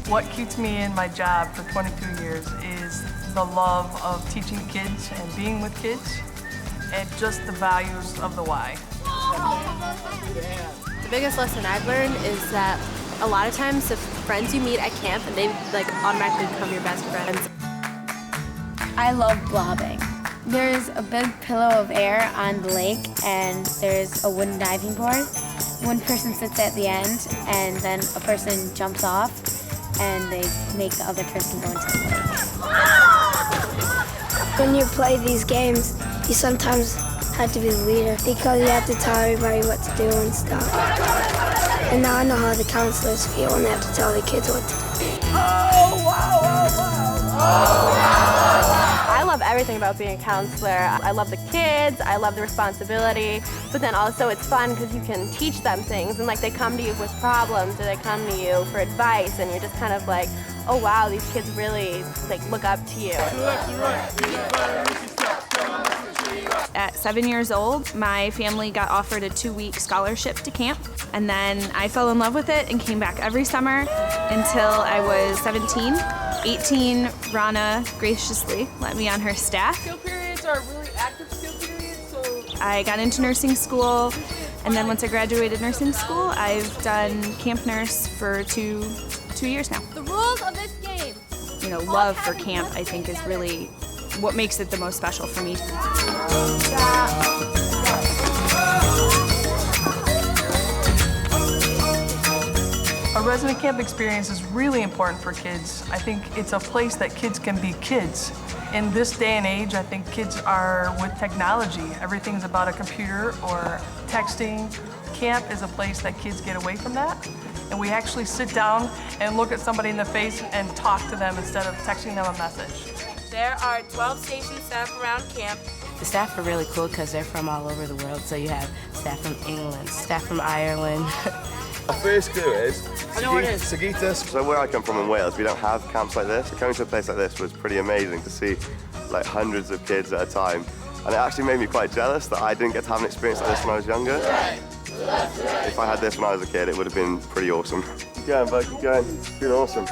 What keeps me in my job for 22 years is the love of teaching kids and being with kids, and just the values of the why. The biggest lesson I've learned is that a lot of times the friends you meet at camp, and they like automatically become your best friends. I love blobbing. There's a big pillow of air on the lake, and there's a wooden diving board. One person sits at the end, and then a person jumps off, and they make the other person go into the lake. When you play these games, you sometimes have to be the leader because you have to tell everybody what to do and stuff. And now I know how the counselors feel and they have to tell the kids what to do. Oh, wow, wow, wow. Oh, wow. I love everything about being a counselor. I love the kids, I love the responsibility, but then also it's fun because you can teach them things, and like they come to you with problems or they come to you for advice, and you're just kind of like, oh wow, these kids really like look up to you. At 7 years old, my family got offered a 2-week scholarship to camp, and then I fell in love with it and came back every summer until I was 17. 18, Rana graciously let me on her staff. Skill periods are really active skill periods, so I got into nursing school, and then once I graduated nursing school, I've done camp nurse for two years now. The rules of this game. You know, love for camp, I think, is really what makes it the most special for me. a resident camp experience is really important for kids. I think it's a place that kids can be kids. In this day and age, I think kids are with technology. Everything's about a computer or texting. Camp is a place that kids get away from that. And we actually sit down and look at somebody in the face and talk to them instead of texting them a message. There are 12 station staff around camp. The staff are really cool because they're from all over the world. So you have staff from England, staff from Ireland. Our first clue is Sagitas. So where I come from in Wales, we don't have camps like this. So coming to a place like this was pretty amazing to see like hundreds of kids at a time. And it actually made me quite jealous that I didn't get to have an experience like this when I was younger. If I had this when I was a kid, it would have been pretty awesome. Keep going, bud, keep going. It's been awesome.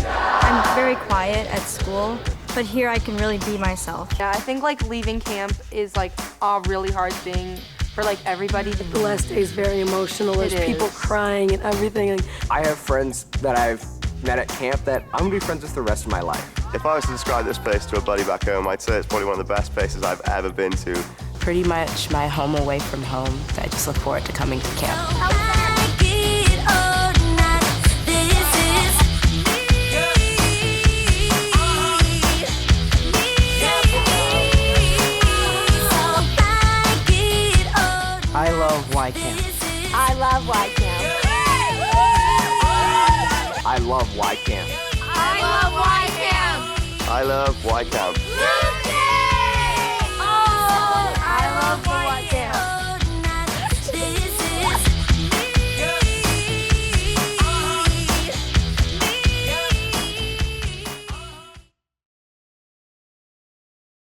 I'm very quiet at school, but here I can really be myself. Yeah, I think like leaving camp is like a really hard thing for like everybody. The last day is very emotional. There's people crying and everything. I have friends that I've met at camp that I'm gonna be friends with the rest of my life. If I was to describe this place to a buddy back home, I'd say it's probably one of the best places I've ever been to. Pretty much my home away from home. I just look forward to coming to camp. I love Y Camp. I love Y Camp. I love Y Camp. I love Y Camp. I love Y Camp.